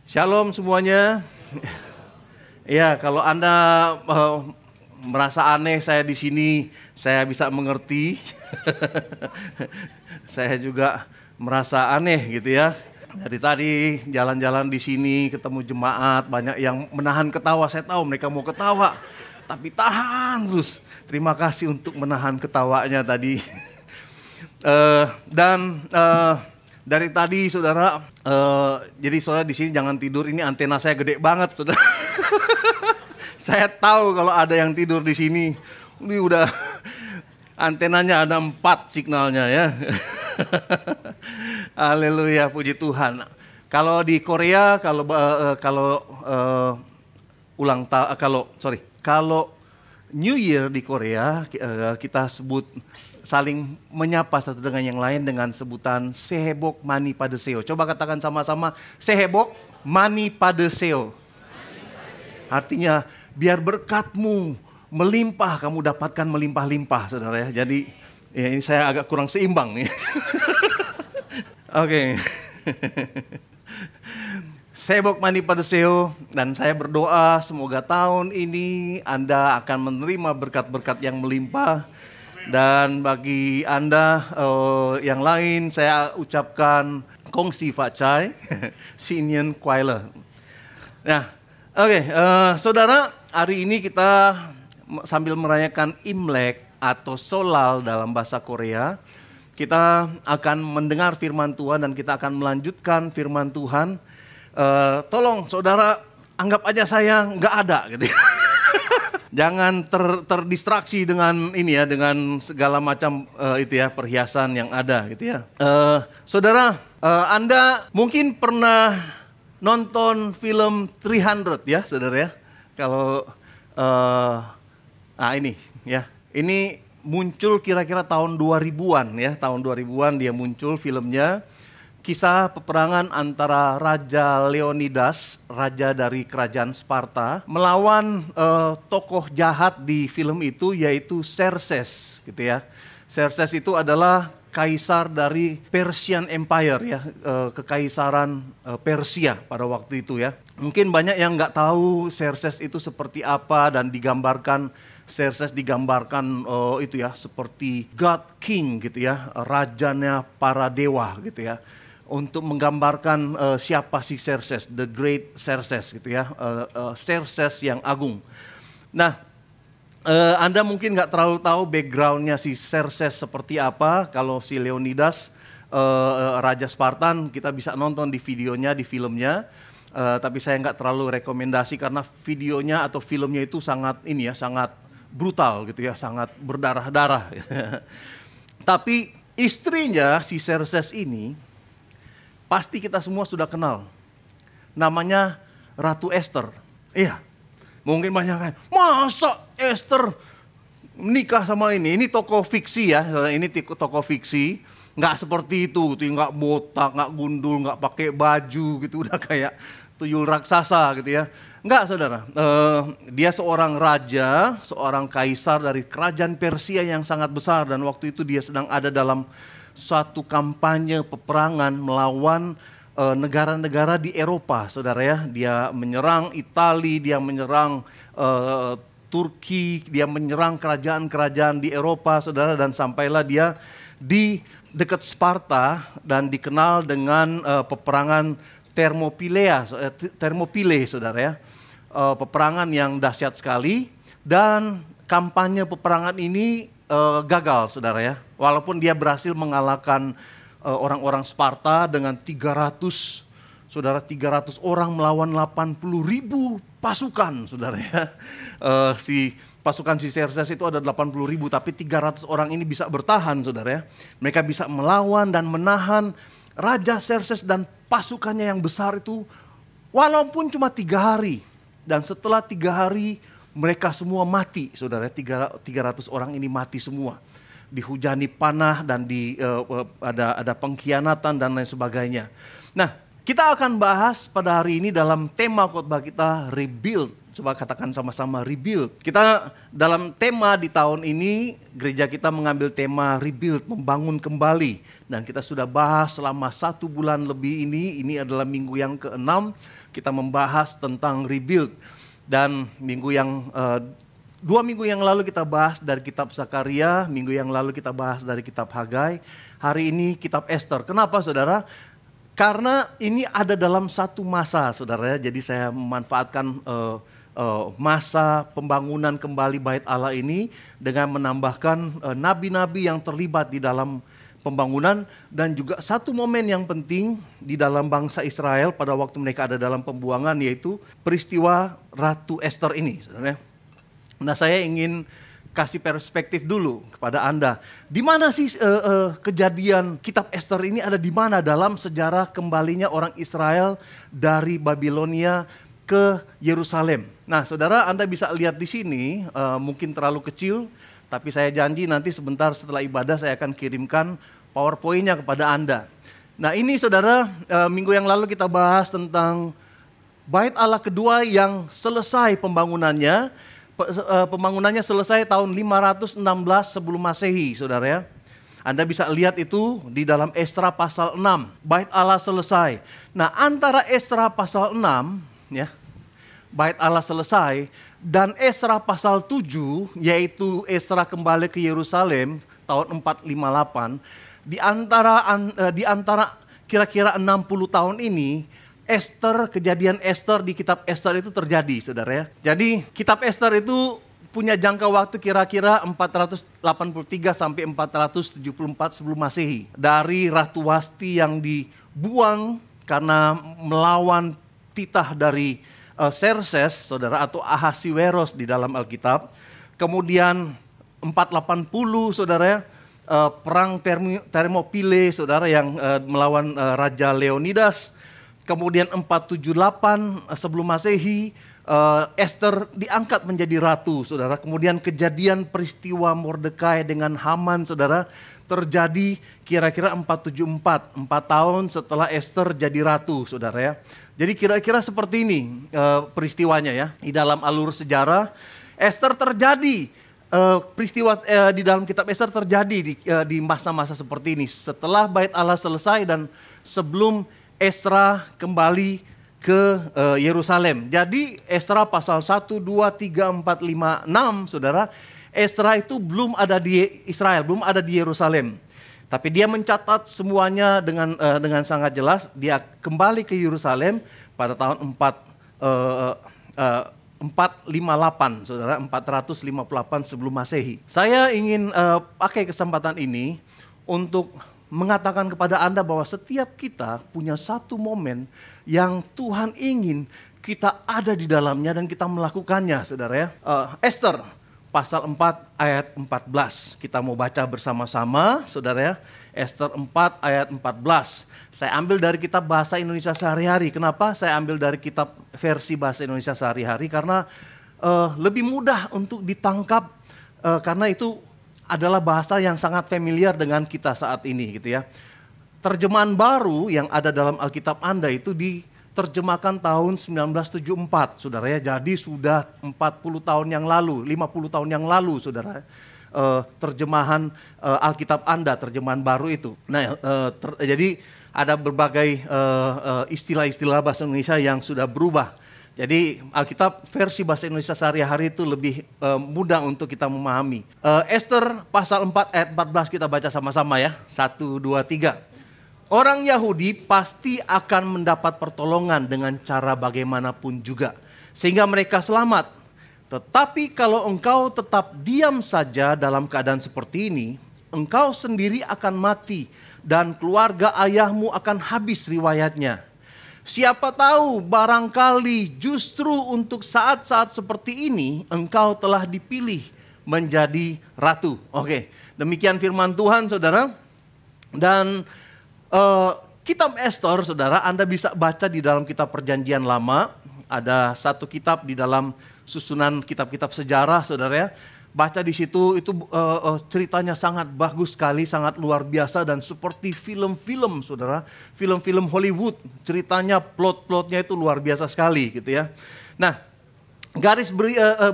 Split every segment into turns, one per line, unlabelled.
Shalom semuanya. Ya, kalau Anda merasa aneh saya di sini, saya bisa mengerti. Saya juga merasa aneh gitu ya. Dari tadi jalan-jalan di sini ketemu jemaat, banyak yang menahan ketawa. Saya tahu mereka mau ketawa, tapi tahan terus. Terima kasih untuk menahan ketawanya tadi. Dari tadi saudara, jadi saudara di sini jangan tidur. Ini antena saya gede banget, saudara. Saya tahu kalau ada yang tidur di sini. Ini udah antenanya ada 4 signalnya ya. Haleluya, puji Tuhan. Kalau di Korea, kalau New Year di Korea kita sebut saling menyapa satu dengan yang lain dengan sebutan Sehebok Mani Padeseo. Coba katakan sama-sama, Sehebok Mani Padeseo. Artinya biar berkatmu melimpah, kamu dapatkan melimpah-limpah, saudara ya. Jadi ya, ini saya agak kurang seimbang nih. Oke. Sehebok Mani Padeseo, dan saya berdoa semoga tahun ini Anda akan menerima berkat-berkat yang melimpah. Dan bagi Anda yang lain, saya ucapkan Kongsi Facai, Sinyen Kwaila. Nah, oke, saudara, hari ini kita sambil merayakan Imlek atau Solal dalam bahasa Korea, kita akan mendengar firman Tuhan dan kita akan melanjutkan firman Tuhan. Tolong saudara, anggap aja saya nggak ada gitu. Jangan terdistraksi dengan ini ya, dengan segala macam itu ya, perhiasan yang ada gitu ya. Saudara, Anda mungkin pernah nonton film 300 ya, saudara ya. Kalau ini ya, ini muncul kira-kira tahun 2000-an ya, tahun 2000-an dia muncul filmnya. Kisah peperangan antara Raja Leonidas, raja dari kerajaan Sparta, melawan tokoh jahat di film itu yaitu Xerxes, gitu ya. Xerxes itu adalah kaisar dari Persian Empire ya, kekaisaran Persia pada waktu itu ya. Mungkin banyak yang nggak tahu Xerxes itu seperti apa dan digambarkan. Xerxes digambarkan itu ya seperti God King gitu ya, rajanya para dewa gitu ya. Untuk menggambarkan siapa si Xerxes, the great Xerxes gitu ya, Xerxes yang agung. Nah, Anda mungkin nggak terlalu tahu backgroundnya si Xerxes seperti apa. Kalau si Leonidas, Raja Spartan, kita bisa nonton di videonya, di filmnya. Tapi saya nggak terlalu rekomendasi karena videonya atau filmnya itu sangat ini ya, sangat brutal gitu ya, sangat berdarah-darah. Tapi istrinya si Xerxes ini pasti kita semua sudah kenal. Namanya Ratu Esther. Iya. Mungkin banyak kan, masa Esther menikah sama ini? Ini tokoh fiksi ya. Ini tokoh fiksi. Nggak seperti itu. Nggak botak, nggak gundul, nggak pakai baju gitu. Udah kayak tuyul raksasa gitu ya. Nggak, saudara. Dia seorang raja, seorang kaisar dari kerajaan Persia yang sangat besar. Dan waktu itu dia sedang ada dalam suatu kampanye peperangan melawan negara-negara di Eropa, saudara ya. Dia menyerang Italia, dia menyerang Turki, dia menyerang kerajaan-kerajaan di Eropa, saudara. Dan sampailah dia di dekat Sparta dan dikenal dengan peperangan Thermopylae, saudara ya. Peperangan yang dahsyat sekali, dan kampanye peperangan ini gagal, saudara ya. Walaupun dia berhasil mengalahkan orang-orang Sparta dengan 300 orang melawan 80.000 pasukan, saudara ya. Pasukan si Xerxes itu ada 80.000, tapi 300 orang ini bisa bertahan, saudara ya. Mereka bisa melawan dan menahan Raja Xerxes dan pasukannya yang besar itu, walaupun cuma 3 hari. Dan setelah 3 hari mereka semua mati, saudara. 300 orang ini mati semua. Dihujani panah dan ada pengkhianatan dan lain sebagainya. Nah, Kita akan bahas pada hari ini dalam tema khotbah kita Rebuild. Coba katakan sama-sama Rebuild. Kita dalam tema di tahun ini, gereja kita mengambil tema Rebuild, membangun kembali. Dan kita sudah bahas selama 1 bulan lebih ini adalah minggu yang ke-6, kita membahas tentang Rebuild. Dan 2 minggu yang lalu kita bahas dari kitab Zakaria, minggu yang lalu kita bahas dari kitab Hagai, hari ini kitab Esther. Kenapa saudara? Karena ini ada dalam satu masa saudara, jadi saya memanfaatkan masa pembangunan kembali bait Allah ini dengan menambahkan nabi-nabi yang terlibat di dalam pembangunan dan juga satu momen yang penting di dalam bangsa Israel pada waktu mereka ada dalam pembuangan, yaitu peristiwa Ratu Esther ini. Saudara. Nah, saya ingin kasih perspektif dulu kepada Anda. Di mana sih kejadian kitab Esther ini ada di mana dalam sejarah kembalinya orang Israel dari Babilonia ke Yerusalem. Nah, saudara, Anda bisa lihat di sini, mungkin terlalu kecil, tapi saya janji nanti sebentar setelah ibadah saya akan kirimkan PowerPoint-nya kepada Anda. Nah, ini saudara, minggu yang lalu kita bahas tentang bait Allah kedua yang selesai pembangunannya. Pembangunannya selesai tahun 516 sebelum Masehi, saudara ya. Anda bisa lihat itu di dalam Esra pasal 6, bait Allah selesai. Nah, antara Esra pasal 6, ya, bait Allah selesai, dan Esra pasal 7, yaitu Esra kembali ke Yerusalem tahun 458, di antara kira-kira 60 tahun ini, kejadian Esther di kitab Esther itu terjadi, saudara ya. Jadi kitab Esther itu punya jangka waktu kira-kira 483 sampai 474 sebelum Masehi. Dari Ratu Wasti yang dibuang karena melawan titah dari Xerxes, saudara, atau Ahasiweros di dalam Alkitab. Kemudian 480, saudara ya, perang Thermopylae, saudara, yang melawan Raja Leonidas. Kemudian 478 sebelum Masehi, Esther diangkat menjadi ratu, saudara. Kemudian kejadian peristiwa Mordekai dengan Haman, saudara, terjadi kira-kira 474, 4 tahun setelah Esther jadi ratu, saudara ya. Jadi kira-kira seperti ini peristiwanya ya. Di dalam alur sejarah, Esther terjadi, peristiwa di dalam kitab Esther terjadi di masa-masa seperti ini. Setelah bait Allah selesai dan sebelum Esra kembali ke Yerusalem. Jadi Esra pasal 1, 2, 3, 4, 5, 6, saudara. Esra itu belum ada di Israel, belum ada di Yerusalem. Tapi dia mencatat semuanya dengan sangat jelas. Dia kembali ke Yerusalem pada tahun 458, saudara, 458 sebelum Masehi. Saya ingin pakai kesempatan ini untuk mengatakan kepada Anda bahwa setiap kita punya satu momen yang Tuhan ingin kita ada di dalamnya dan kita melakukannya, saudara ya. Esther pasal 4 ayat 14. Kita mau baca bersama-sama, saudara ya. Esther 4 ayat 14. Saya ambil dari kitab Bahasa Indonesia Sehari-hari. Kenapa saya ambil dari kitab versi Bahasa Indonesia Sehari-hari? Karena lebih mudah untuk ditangkap, karena itu adalah bahasa yang sangat familiar dengan kita saat ini gitu ya. Terjemahan baru yang ada dalam Alkitab Anda itu diterjemahkan tahun 1974, saudara ya. Jadi sudah 40 tahun yang lalu, 50 tahun yang lalu, saudara. Terjemahan Alkitab Anda, terjemahan baru itu. Nah, jadi ada berbagai istilah-istilah bahasa Indonesia yang sudah berubah. Jadi Alkitab versi Bahasa Indonesia Sehari-hari itu lebih mudah untuk kita memahami. Esther pasal 4 ayat 14 kita baca sama-sama ya. 1, 2, 3. Orang Yahudi pasti akan mendapat pertolongan dengan cara bagaimanapun juga, sehingga mereka selamat. Tetapi kalau engkau tetap diam saja dalam keadaan seperti ini, engkau sendiri akan mati dan keluarga ayahmu akan habis riwayatnya. Siapa tahu barangkali justru untuk saat-saat seperti ini engkau telah dipilih menjadi ratu. Oke, demikian firman Tuhan, saudara. Dan kitab Esther, saudara, Anda bisa baca di dalam kitab Perjanjian Lama. Ada satu kitab di dalam susunan kitab-kitab sejarah, saudara ya. baca di situ itu ceritanya sangat bagus sekali, sangat luar biasa dan seperti film-film saudara, film-film Hollywood. Ceritanya, plot-plotnya itu luar biasa sekali gitu ya. Nah, garis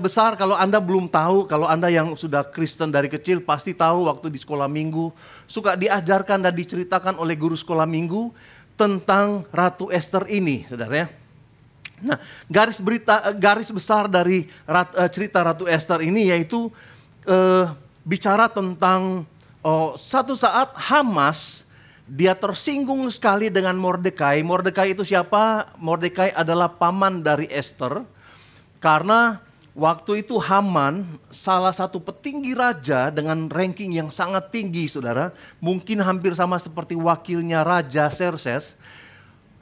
besar kalau Anda belum tahu, kalau Anda yang sudah Kristen dari kecil pasti tahu waktu di sekolah minggu suka diajarkan dan diceritakan oleh guru sekolah minggu tentang Ratu Esther ini, saudara ya. Nah, garis besar dari cerita Ratu Esther ini yaitu bicara tentang satu saat Hamas dia tersinggung sekali dengan Mordekai. Mordekai itu siapa? Mordekai adalah paman dari Esther. Karena waktu itu Haman salah satu petinggi raja dengan ranking yang sangat tinggi, saudara. Mungkin hampir sama seperti wakilnya Raja Xerxes.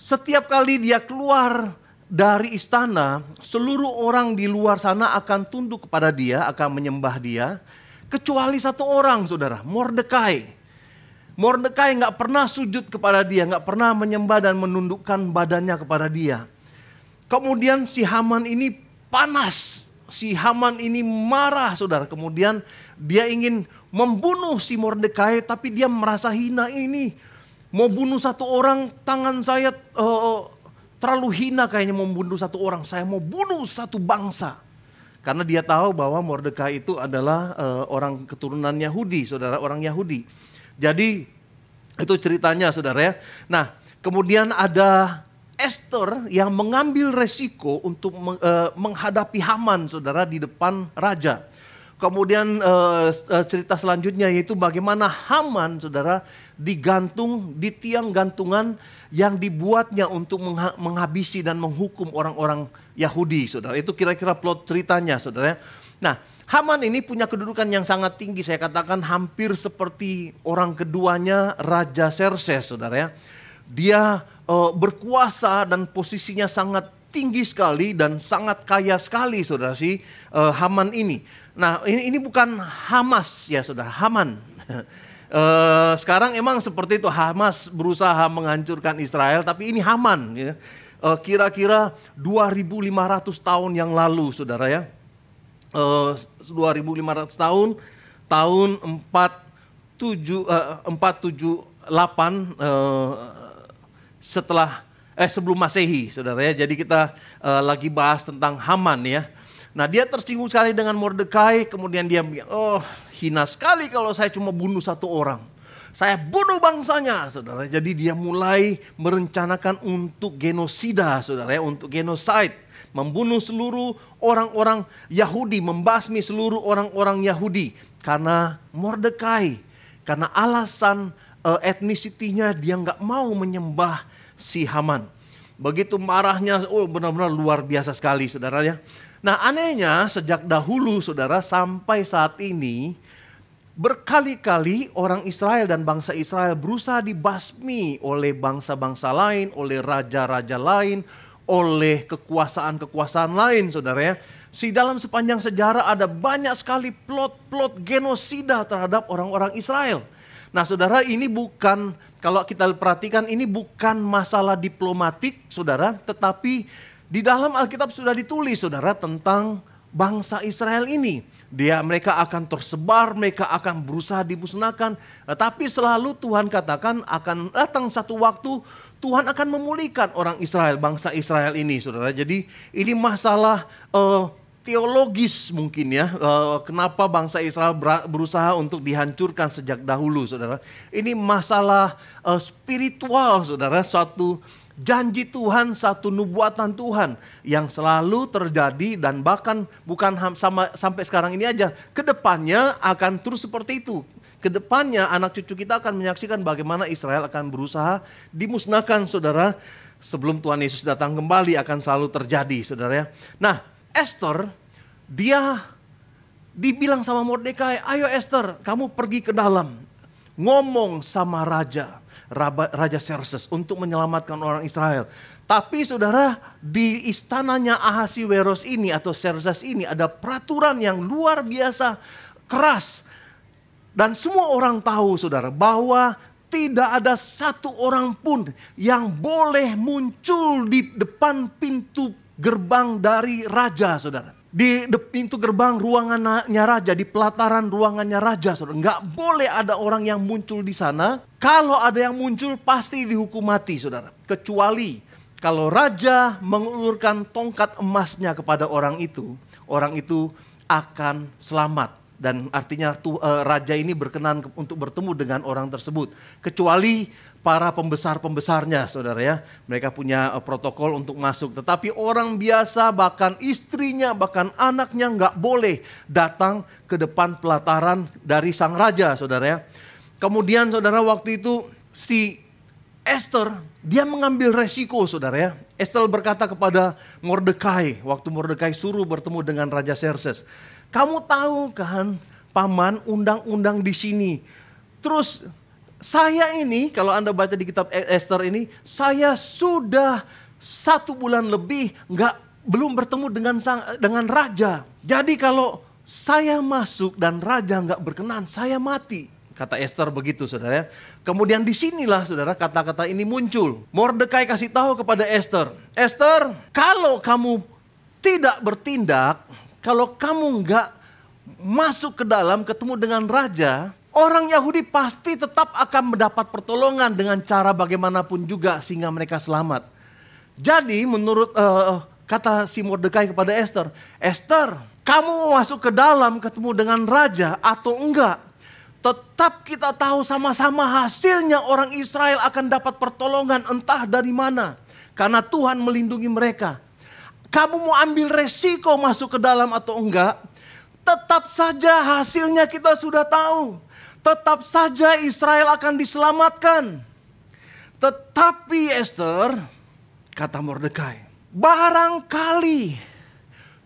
Setiap kali dia keluar dari istana, seluruh orang di luar sana akan tunduk kepada dia, akan menyembah dia. Kecuali satu orang, saudara, Mordekai. Mordekai nggak pernah sujud kepada dia, nggak pernah menyembah dan menundukkan badannya kepada dia. Kemudian si Haman ini panas, si Haman ini marah, saudara. Kemudian dia ingin membunuh si Mordekai, tapi dia merasa hina ini. Mau bunuh satu orang, tangan saya terlalu hina kayaknya membunuh satu orang. Saya mau bunuh satu bangsa. Karena dia tahu bahwa Mordekai itu adalah orang keturunan Yahudi, saudara, orang Yahudi. Jadi itu ceritanya, saudara ya. Nah, kemudian ada Esther yang mengambil resiko untuk menghadapi Haman, saudara, di depan raja. Kemudian cerita selanjutnya yaitu bagaimana Haman, saudara, digantung di tiang gantungan yang dibuatnya untuk menghabisi dan menghukum orang-orang Yahudi, saudara. Itu kira-kira plot ceritanya, saudara. Nah, Haman ini punya kedudukan yang sangat tinggi, saya katakan hampir seperti orang keduanya Raja Xerxes, saudara ya. Dia berkuasa dan posisinya sangat tinggi sekali dan sangat kaya sekali, saudara, si Haman ini. Nah, ini bukan Hamas ya, saudara, Haman. Sekarang emang seperti itu, Hamas berusaha menghancurkan Israel, tapi ini Haman ya. Kira-kira 2.500 tahun yang lalu, saudara ya. 2.500 tahun, tahun 478 sebelum Masehi, saudara ya. Jadi kita lagi bahas tentang Haman ya. Nah, dia tersinggung sekali dengan Mordekai, kemudian dia bilang, hina sekali kalau saya cuma bunuh satu orang. Saya bunuh bangsanya, saudara. Jadi dia mulai merencanakan untuk genosida, saudara ya, untuk genocide. Membunuh seluruh orang-orang Yahudi, membasmi seluruh orang-orang Yahudi. Karena Mordekai, karena alasan etnisitinya dia nggak mau menyembah si Haman. Begitu marahnya, benar-benar luar biasa sekali, saudara ya. Nah, anehnya sejak dahulu, saudara, sampai saat ini berkali-kali orang Israel dan bangsa Israel berusaha dibasmi oleh bangsa-bangsa lain, oleh raja-raja lain, oleh kekuasaan-kekuasaan lain, saudara ya. Dalam sepanjang sejarah ada banyak sekali plot-plot genosida terhadap orang-orang Israel. Nah, saudara, ini bukan, kalau kita perhatikan, ini bukan masalah diplomatik, saudara, tetapi di dalam Alkitab sudah ditulis, saudara, tentang bangsa Israel ini. Mereka akan tersebar, mereka akan berusaha dimusnahkan. Tapi selalu Tuhan katakan akan datang satu waktu Tuhan akan memulihkan orang Israel, bangsa Israel ini, saudara. Jadi ini masalah teologis mungkin ya. Kenapa bangsa Israel berusaha untuk dihancurkan sejak dahulu, saudara. Ini masalah spiritual, saudara. Suatu janji Tuhan, satu nubuatan Tuhan yang selalu terjadi dan bahkan bukan sampai sekarang ini aja. Kedepannya akan terus seperti itu. Kedepannya anak cucu kita akan menyaksikan bagaimana Israel akan berusaha dimusnahkan, saudara. Sebelum Tuhan Yesus datang kembali akan selalu terjadi, saudara ya. Nah, Esther, dia dibilang sama Mordekai, ayo Esther, kamu pergi ke dalam. Ngomong sama Raja Xerxes untuk menyelamatkan orang Israel. Tapi saudara, di istananya Ahasiweros ini atau Xerxes ini ada peraturan yang luar biasa keras. Dan semua orang tahu, saudara, bahwa tidak ada satu orang pun yang boleh muncul di depan pintu gerbang dari raja, saudara. Di pintu gerbang ruangannya raja, di pelataran ruangannya raja, saudara. Nggak boleh ada orang yang muncul di sana. Kalau ada yang muncul pasti dihukum mati, saudara. Kecuali kalau raja mengulurkan tongkat emasnya kepada orang itu akan selamat. Dan artinya raja ini berkenan untuk bertemu dengan orang tersebut. Kecuali para pembesar-pembesarnya, saudara ya. Mereka punya protokol untuk masuk. Tetapi orang biasa, bahkan istrinya, bahkan anaknya nggak boleh datang ke depan pelataran dari sang raja, saudara ya. Kemudian saudara, waktu itu si Esther, dia mengambil resiko, saudara ya. Esther berkata kepada Mordekai, waktu Mordekai suruh bertemu dengan Raja Xerxes, kamu tahu kan, paman, undang-undang di sini. Terus saya ini, kalau Anda baca di kitab Esther ini, saya sudah 1 bulan lebih belum bertemu dengan raja. Jadi kalau saya masuk dan raja nggak berkenan, saya mati. Kata Esther begitu, saudara ya. Kemudian disinilah, saudara, kata-kata ini muncul. Mordekai kasih tahu kepada Esther, Esther, kalau kamu tidak bertindak, kalau kamu nggak masuk ke dalam ketemu dengan raja, orang Yahudi pasti tetap akan mendapat pertolongan dengan cara bagaimanapun juga sehingga mereka selamat. Jadi menurut kata si Mordekai kepada Esther, Esther, kamu mau masuk ke dalam ketemu dengan raja atau enggak? Tetap kita tahu sama-sama hasilnya orang Israel akan dapat pertolongan entah dari mana. Karena Tuhan melindungi mereka. Kamu mau ambil resiko masuk ke dalam atau enggak? Tetap saja hasilnya kita sudah tahu. Tetap saja Israel akan diselamatkan. Tetapi Esther, kata Mordekai, barangkali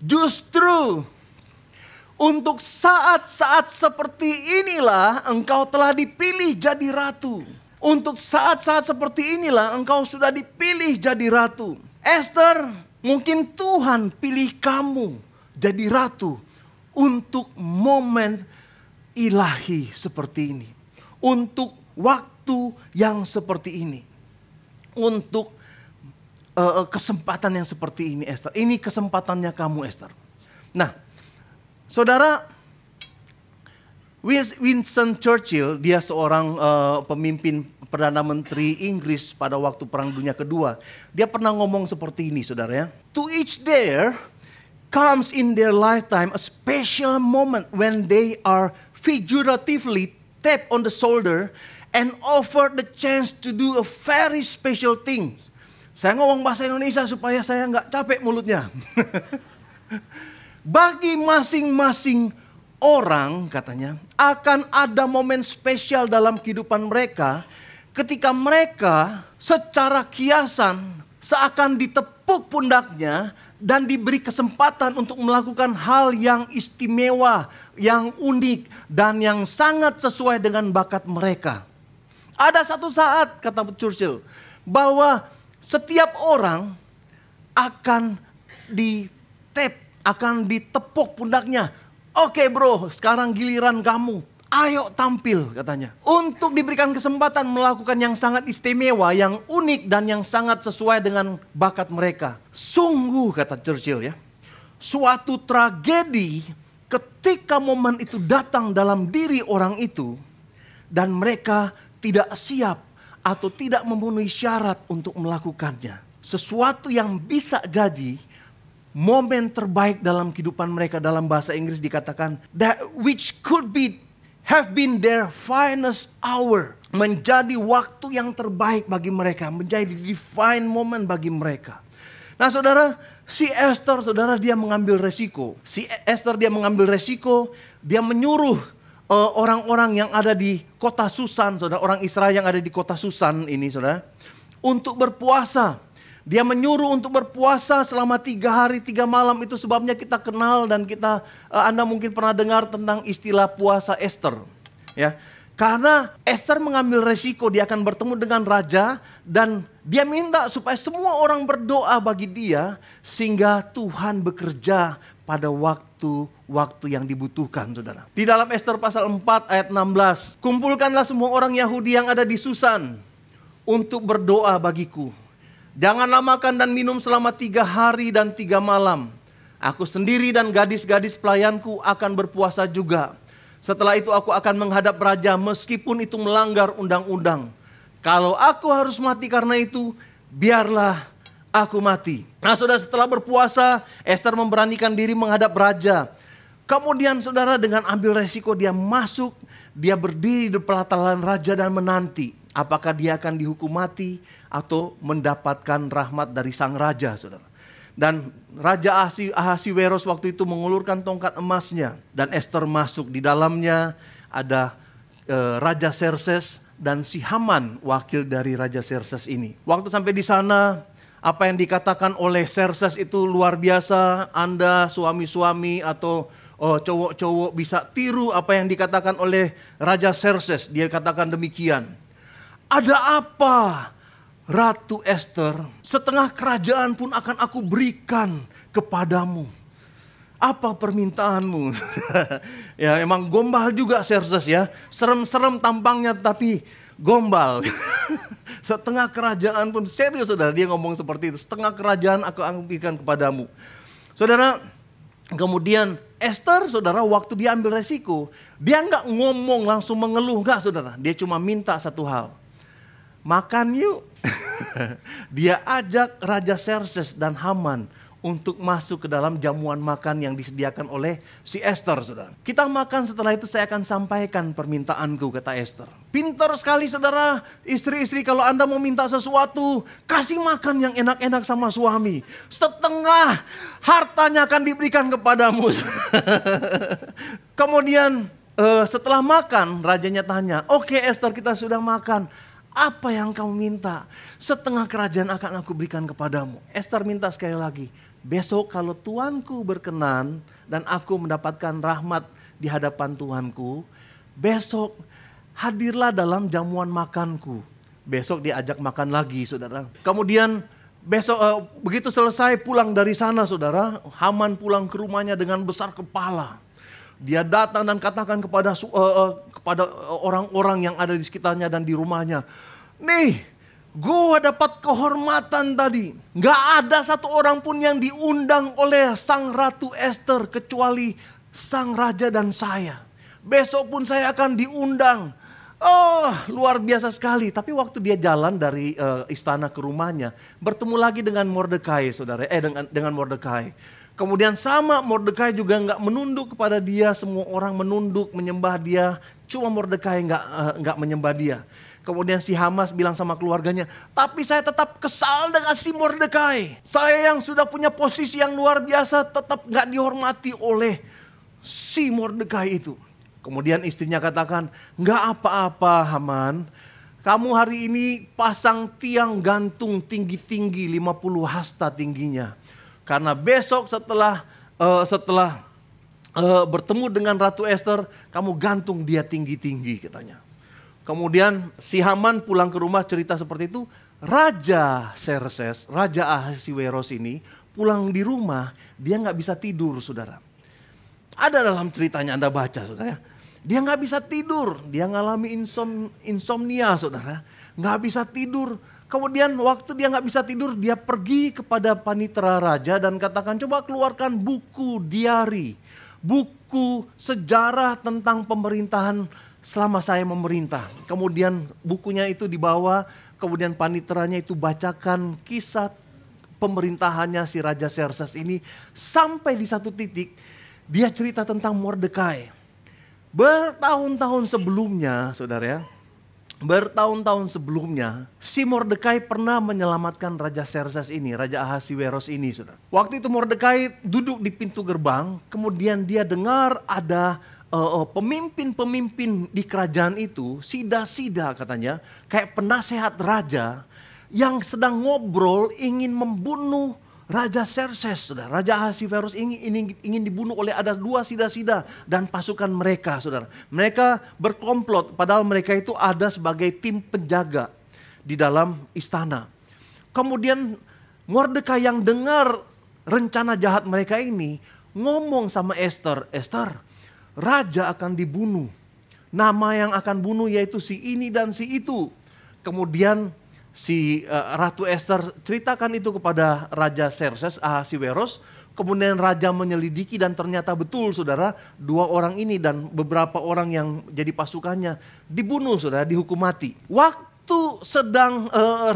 justru untuk saat-saat seperti inilah engkau telah dipilih jadi ratu. Untuk saat-saat seperti inilah engkau sudah dipilih jadi ratu. Esther, mungkin Tuhan pilih kamu jadi ratu untuk momen ilahi seperti ini. Untuk waktu yang seperti ini. Untuk kesempatan yang seperti ini, Esther. Ini kesempatannya kamu, Esther. Nah, saudara, Winston Churchill, dia seorang pemimpin Perdana Menteri Inggris pada waktu Perang Dunia Kedua. Dia pernah ngomong seperti ini, saudara ya. To each there comes in their lifetime a special moment when they are figuratively tapped on the shoulder and offered the chance to do a very special thing. Saya ngomong bahasa Indonesia supaya saya nggak capek mulutnya. Bagi masing-masing orang, katanya, akan ada momen spesial dalam kehidupan mereka ketika mereka secara kiasan seakan ditepuk pundaknya dan diberi kesempatan untuk melakukan hal yang istimewa, yang unik, dan yang sangat sesuai dengan bakat mereka. Ada satu saat, kata Churchill, bahwa setiap orang akan ditepuk pundaknya. Oke bro, sekarang giliran kamu. Ayo tampil, katanya. Untuk diberikan kesempatan melakukan yang sangat istimewa, yang unik, dan yang sangat sesuai dengan bakat mereka. Sungguh, kata Churchill ya, suatu tragedi ketika momen itu datang dalam diri orang itu, dan mereka tidak siap atau tidak memenuhi syarat untuk melakukannya. Sesuatu yang bisa jadi momen terbaik dalam kehidupan mereka, dalam bahasa Inggris dikatakan that which could have been their finest hour. Menjadi waktu yang terbaik bagi mereka, menjadi divine moment bagi mereka. Nah saudara, si Esther, saudara, dia mengambil resiko. Dia menyuruh orang-orang yang ada di kota Susan, saudara, orang Israel yang ada di kota Susan ini, saudara, untuk berpuasa. Dia menyuruh untuk berpuasa selama 3 hari 3 malam. Itu sebabnya kita kenal dan Anda mungkin pernah dengar tentang istilah puasa Esther. Ya, karena Esther mengambil resiko, dia akan bertemu dengan raja dan dia minta supaya semua orang berdoa bagi dia sehingga Tuhan bekerja pada waktu yang dibutuhkan, saudara. Di dalam Esther pasal 4 ayat 16, kumpulkanlah semua orang Yahudi yang ada di Susan untuk berdoa bagiku. Janganlah makan dan minum selama 3 hari dan 3 malam. Aku sendiri dan gadis-gadis pelayanku akan berpuasa juga. Setelah itu aku akan menghadap raja meskipun itu melanggar undang-undang. Kalau aku harus mati karena itu, biarlah aku mati. Nah saudara, setelah berpuasa, Esther memberanikan diri menghadap raja. Kemudian saudara, dengan ambil resiko dia masuk, dia berdiri di pelataran raja dan menanti. Apakah dia akan dihukum mati atau mendapatkan rahmat dari sang raja, saudara. Dan Raja Ahasiweros waktu itu mengulurkan tongkat emasnya. Dan Esther masuk, di dalamnya ada Raja Xerxes dan si Haman, wakil dari Raja Xerxes ini. Waktu sampai di sana, apa yang dikatakan oleh Xerxes itu luar biasa. Anda suami-suami atau cowok-cowok bisa tiru apa yang dikatakan oleh Raja Xerxes. Dia katakan demikian. Ada apa, Ratu Esther? Setengah kerajaan pun akan aku berikan kepadamu. Apa permintaanmu? Ya emang gombal juga Xerxes ya. Serem-serem tampangnya tapi gombal. Setengah kerajaan pun, serius saudara, dia ngomong seperti itu. Setengah kerajaan aku berikan kepadamu. Saudara, kemudian Esther, saudara, waktu dia ambil resiko, dia nggak ngomong langsung mengeluh, nggak saudara. Dia cuma minta satu hal. Makan yuk. Dia ajak Raja Xerxes dan Haman untuk masuk ke dalam jamuan makan yang disediakan oleh si Esther, saudara. Kita makan, setelah itu saya akan sampaikan permintaanku, kata Esther. Pintar sekali saudara, istri-istri kalau Anda mau minta sesuatu, kasih makan yang enak-enak sama suami. Setengah hartanya akan diberikan kepadamu. Kemudian setelah makan, rajanya tanya, oke Esther, kita sudah makan. Apa yang kamu minta? Setengah kerajaan akan aku berikan kepadamu. Esther minta sekali lagi. Besok kalau Tuanku berkenan dan aku mendapatkan rahmat di hadapan Tuanku, besok hadirlah dalam jamuan makanku. Besok diajak makan lagi, saudara. Kemudian besok begitu selesai pulang dari sana, saudara, Haman pulang ke rumahnya dengan besar kepala. Dia datang dan katakan kepada orang-orang yang ada di sekitarnya dan di rumahnya, nih, gue dapat kehormatan tadi. Gak ada satu orang pun yang diundang oleh sang Ratu Esther kecuali sang raja dan saya. Besok pun saya akan diundang. Oh, luar biasa sekali. Tapi waktu dia jalan dari istana ke rumahnya, bertemu lagi dengan Mordekai, saudara. Dengan Mordekai. Kemudian sama Mordekai juga nggak menunduk kepada dia, semua orang menunduk menyembah dia, cuma Mordekai nggak menyembah dia. Kemudian si Hamas bilang sama keluarganya, tapi saya tetap kesal dengan si Mordekai. Saya yang sudah punya posisi yang luar biasa tetap nggak dihormati oleh si Mordekai itu. Kemudian istrinya katakan, nggak apa-apa Haman, kamu hari ini pasang tiang gantung tinggi-tinggi 50 hasta tingginya. Karena besok setelah bertemu dengan Ratu Esther, kamu gantung dia tinggi-tinggi katanya. Kemudian si Haman pulang ke rumah cerita seperti itu. Raja Xerxes, Raja Ahasiweros ini pulang di rumah, dia nggak bisa tidur, saudara. Ada dalam ceritanya, Anda baca, saudara. Dia nggak bisa tidur, dia ngalami insomnia, saudara. Nggak bisa tidur. Kemudian waktu dia nggak bisa tidur, dia pergi kepada panitera raja dan katakan, coba keluarkan buku diari, buku sejarah tentang pemerintahan selama saya memerintah. Kemudian bukunya itu dibawa, kemudian paniteranya itu bacakan kisah pemerintahannya si Raja Xerxes ini. Sampai di satu titik, dia cerita tentang Mordekai. Bertahun-tahun sebelumnya, saudara ya, bertahun-tahun sebelumnya, si Mordekai pernah menyelamatkan Raja Xerxes ini, Raja Ahasiweros ini, saudara. Waktu itu Mordekai duduk di pintu gerbang, kemudian dia dengar ada pemimpin-pemimpin di kerajaan itu, sida-sida katanya, kayak penasehat raja yang sedang ngobrol ingin membunuh Raja Xerxes, saudara. Raja Ahasiweros ingin dibunuh oleh ada 2 sida-sida dan pasukan mereka, saudara. Mereka berkomplot, padahal mereka itu ada sebagai tim penjaga di dalam istana. Kemudian Mordekai yang dengar rencana jahat mereka ini ngomong sama Esther, Esther, raja akan dibunuh. Nama yang akan bunuh yaitu si ini dan si itu. Kemudian si Ratu Esther ceritakan itu kepada Raja Xerxes Ahasiweros. Kemudian raja menyelidiki dan ternyata betul saudara, 2 orang ini dan beberapa orang yang jadi pasukannya dibunuh saudara, dihukum mati. Waktu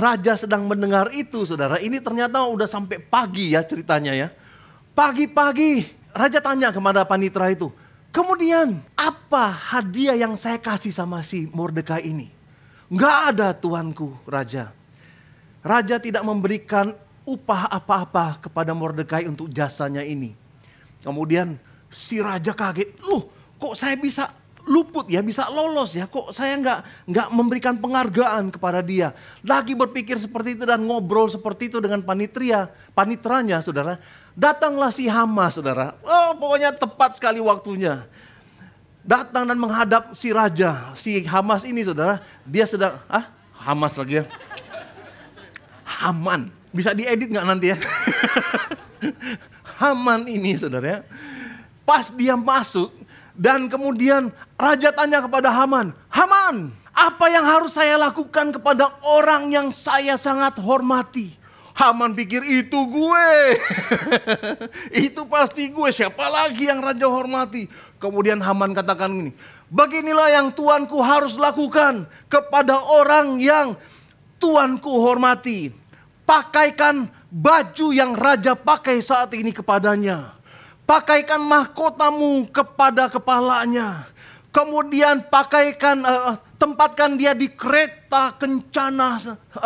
raja sedang mendengar itu saudara, ini ternyata udah sampai pagi ya ceritanya ya. Pagi-pagi raja tanya kepada panitera itu, kemudian apa hadiah yang saya kasih sama si Mordekai ini? Enggak ada tuanku raja. Raja tidak memberikan upah apa-apa kepada Mordekai untuk jasanya ini. Kemudian si raja kaget, kok saya bisa luput ya, bisa lolos ya, kok saya nggak memberikan penghargaan kepada dia. Lagi berpikir seperti itu dan ngobrol seperti itu dengan paniteranya saudara. Datanglah si Haman saudara, pokoknya tepat sekali waktunya. Datang dan menghadap si raja, si Haman ini saudara, dia sedang, Haman lagi ya. Haman. Bisa diedit nggak nanti ya? Haman ini saudara ya. Pas dia masuk dan kemudian raja tanya kepada Haman, Haman, apa yang harus saya lakukan kepada orang yang saya sangat hormati? Haman pikir itu gue. Itu pasti gue, siapa lagi yang raja hormati? Kemudian Haman katakan gini, beginilah yang tuanku harus lakukan kepada orang yang tuanku hormati. Pakaikan baju yang raja pakai saat ini kepadanya. Pakaikan mahkotamu kepada kepalanya. Kemudian tempatkan dia di kereta kencana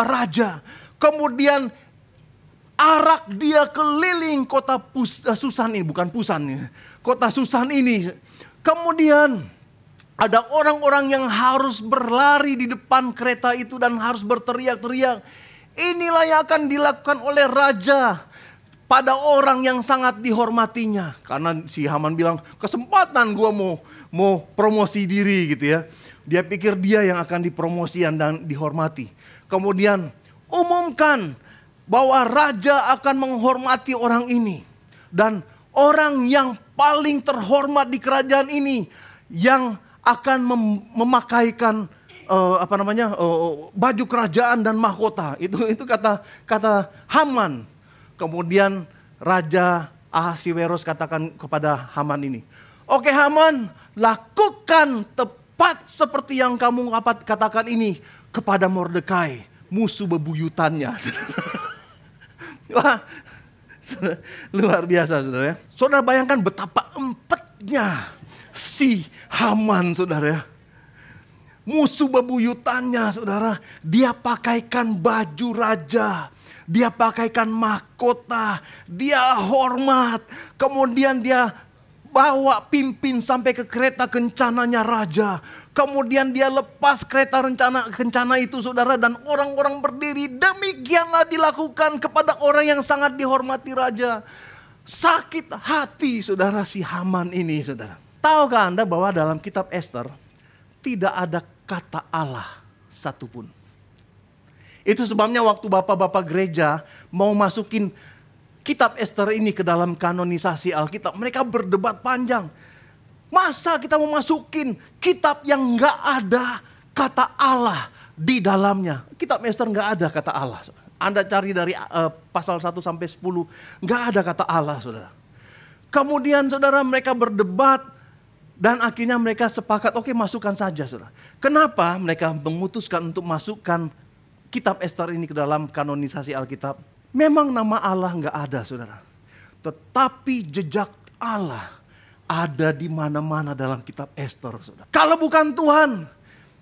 raja. Kemudian arak dia keliling kota Susan ini, bukan Pusan ini. Kota Susan ini. Kemudian ada orang-orang yang harus berlari di depan kereta itu dan harus berteriak-teriak. Inilah yang akan dilakukan oleh raja pada orang yang sangat dihormatinya. Karena si Haman bilang, kesempatan gue mau promosi diri gitu ya. Dia pikir dia yang akan dipromosikan dan dihormati. Kemudian umumkan bahwa raja akan menghormati orang ini. Dan orang yang paling terhormat di kerajaan ini yang akan memakaikan baju kerajaan dan mahkota. Itu kata Haman. Kemudian Raja Ahasiweros katakan kepada Haman ini, oke Haman, lakukan tepat seperti yang kamu katakan ini kepada Mordekai, musuh bebuyutannya. Wah, luar biasa saudara ya. Saudara bayangkan betapa empatnya si Haman saudara ya. Musuh bebuyutannya saudara, dia pakaikan baju raja, dia pakaikan mahkota, dia hormat, kemudian dia bawa pimpin sampai ke kereta kencananya raja. Kemudian dia lepas kereta kencana itu saudara, dan orang-orang berdiri. Demikianlah dilakukan kepada orang yang sangat dihormati raja. Sakit hati saudara si Haman ini saudara. Tahukah Anda bahwa dalam kitab Ester tidak ada kata Allah satupun. Itu sebabnya waktu bapak-bapak gereja mau masukin kitab Ester ini ke dalam kanonisasi Alkitab, mereka berdebat panjang. Masa kita mau masukin kitab yang gak ada kata Allah di dalamnya? Kitab Ester gak ada kata Allah. Anda cari dari pasal 1 sampai 10, gak ada kata Allah saudara. Kemudian saudara mereka berdebat. Dan akhirnya mereka sepakat, oke masukkan saja saudara. Kenapa mereka memutuskan untuk masukkan kitab Ester ini ke dalam kanonisasi Alkitab? Memang nama Allah nggak ada saudara. Tetapi jejak Allah ada di mana-mana dalam kitab Ester saudara. Kalau bukan Tuhan,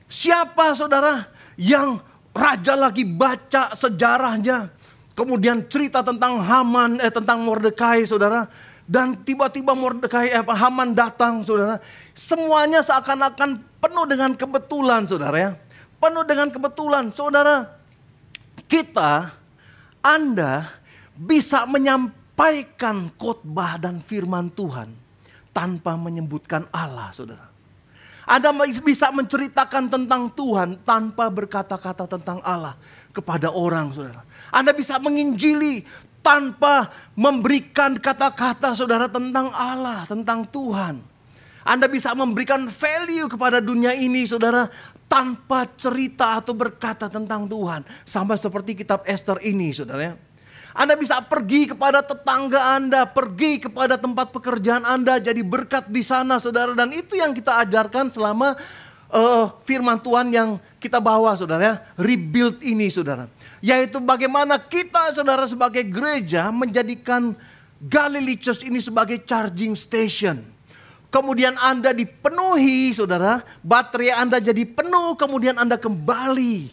siapa saudara yang raja lagi baca sejarahnya. Kemudian cerita tentang tentang Mordekai saudara. Dan tiba-tiba Haman datang saudara. Semuanya seakan-akan penuh dengan kebetulan saudara ya. Penuh dengan kebetulan saudara. Anda bisa menyampaikan khotbah dan firman Tuhan tanpa menyebutkan Allah saudara. Anda bisa menceritakan tentang Tuhan tanpa berkata-kata tentang Allah kepada orang saudara. Anda bisa menginjili tanpa memberikan kata-kata saudara tentang Allah, tentang Tuhan. Anda bisa memberikan value kepada dunia ini saudara tanpa cerita atau berkata tentang Tuhan. Sama seperti kitab Ester ini saudara. Anda bisa pergi kepada tetangga Anda, pergi kepada tempat pekerjaan Anda, jadi berkat di sana saudara. Dan itu yang kita ajarkan selama firman Tuhan yang kita bawa saudara, rebuild ini saudara. Yaitu bagaimana kita saudara sebagai gereja menjadikan Galilee Church ini sebagai charging station. Kemudian Anda dipenuhi saudara, baterai Anda jadi penuh, kemudian Anda kembali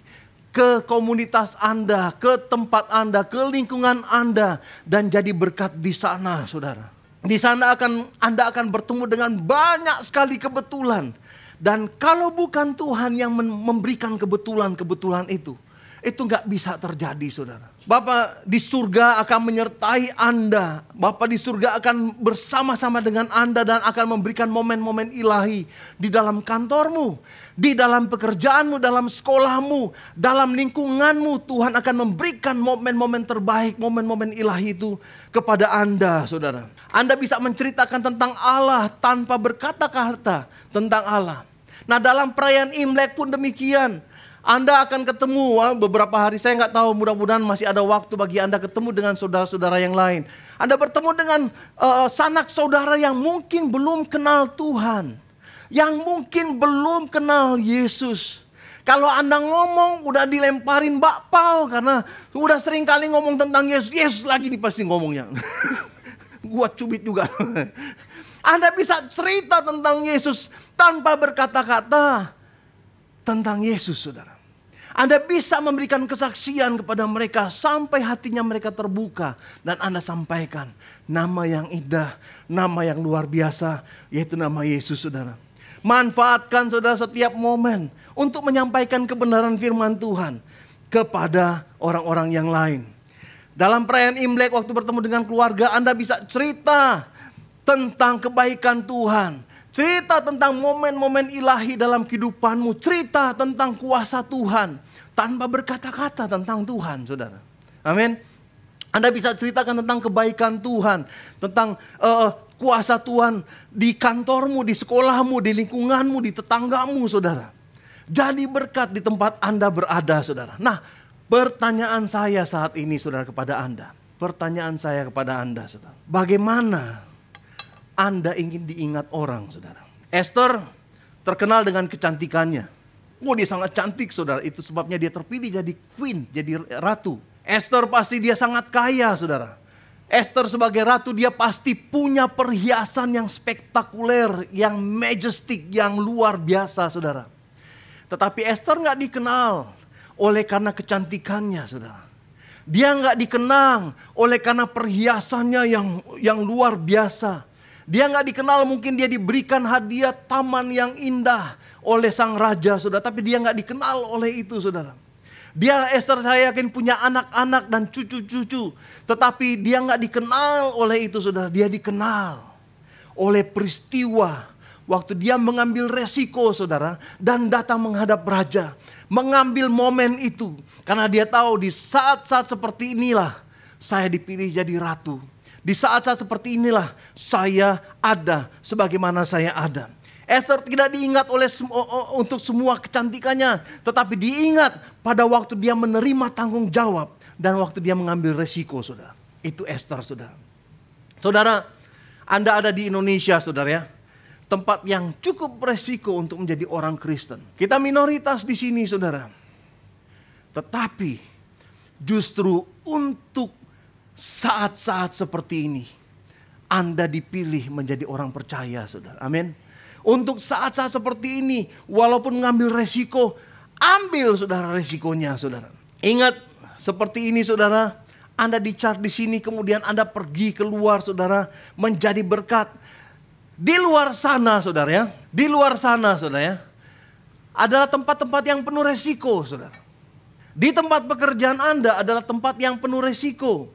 ke komunitas Anda, ke tempat Anda, ke lingkungan Anda, dan jadi berkat di sana saudara. Di sana Anda akan bertemu dengan banyak sekali kebetulan. Dan kalau bukan Tuhan yang memberikan kebetulan-kebetulan itu nggak bisa terjadi saudara. Bapa di surga akan menyertai Anda. Bapa di surga akan bersama-sama dengan Anda dan akan memberikan momen-momen ilahi di dalam kantormu, di dalam pekerjaanmu, dalam sekolahmu, dalam lingkunganmu. Tuhan akan memberikan momen-momen terbaik, momen-momen ilahi itu kepada Anda saudara. Anda bisa menceritakan tentang Allah tanpa berkata-kata tentang Allah. Nah dalam perayaan Imlek pun demikian. Anda akan ketemu beberapa hari, saya nggak tahu, mudah-mudahan masih ada waktu bagi Anda ketemu dengan saudara-saudara yang lain. Anda bertemu dengan sanak saudara yang mungkin belum kenal Tuhan. Yang mungkin belum kenal Yesus. Kalau Anda ngomong udah dilemparin bakpao karena udah sering kali ngomong tentang Yesus. Yesus lagi nih pasti ngomongnya. Gua cubit juga. Anda bisa cerita tentang Yesus tanpa berkata-kata tentang Yesus saudara. Anda bisa memberikan kesaksian kepada mereka sampai hatinya mereka terbuka. Dan Anda sampaikan nama yang indah, nama yang luar biasa, yaitu nama Yesus saudara. Manfaatkan saudara setiap momen untuk menyampaikan kebenaran firman Tuhan kepada orang-orang yang lain. Dalam perayaan Imlek waktu bertemu dengan keluarga, Anda bisa cerita tentang kebaikan Tuhan. Cerita tentang momen-momen ilahi dalam kehidupanmu. Cerita tentang kuasa Tuhan. Tanpa berkata-kata tentang Tuhan saudara. Amin. Anda bisa ceritakan tentang kebaikan Tuhan. Tentang kuasa Tuhan di kantormu, di sekolahmu, di lingkunganmu, di tetanggamu saudara. Jadi berkat di tempat Anda berada saudara. Nah pertanyaan saya saat ini saudara kepada Anda. Pertanyaan saya kepada Anda saudara. Bagaimana Anda ingin diingat orang saudara? Esther terkenal dengan kecantikannya. Dia sangat cantik saudara. Itu sebabnya dia terpilih jadi queen, jadi ratu. Esther pasti dia sangat kaya saudara. Esther sebagai ratu dia pasti punya perhiasan yang spektakuler, yang majestic, yang luar biasa saudara. Tetapi Esther gak dikenal oleh karena kecantikannya saudara. Dia gak dikenang oleh karena perhiasannya yang luar biasa. Dia gak dikenal, mungkin dia diberikan hadiah taman yang indah oleh sang raja saudara. Tapi dia gak dikenal oleh itu saudara. Dia Esther saya yakin punya anak-anak dan cucu-cucu. Tetapi dia gak dikenal oleh itu saudara. Dia dikenal oleh peristiwa waktu dia mengambil resiko saudara. Dan datang menghadap raja. Mengambil momen itu. Karena dia tahu di saat-saat seperti inilah saya dipilih jadi ratu. Di saat-saat seperti inilah saya ada sebagaimana saya ada. Esther tidak diingat untuk semua kecantikannya. Tetapi diingat pada waktu dia menerima tanggung jawab. Dan waktu dia mengambil resiko saudara. Itu Esther saudara. Saudara, Anda ada di Indonesia saudara ya. Tempat yang cukup beresiko untuk menjadi orang Kristen. Kita minoritas di sini saudara. Tetapi justru untuk saat-saat seperti ini Anda dipilih menjadi orang percaya saudara. Amin. Untuk saat-saat seperti ini walaupun mengambil resiko, ambil saudara resikonya saudara. Ingat seperti ini saudara, Anda di-charge di sini kemudian Anda pergi keluar saudara menjadi berkat. Di luar sana saudara ya, di luar sana saudara ya, adalah tempat-tempat yang penuh resiko saudara. Di tempat pekerjaan Anda adalah tempat yang penuh resiko.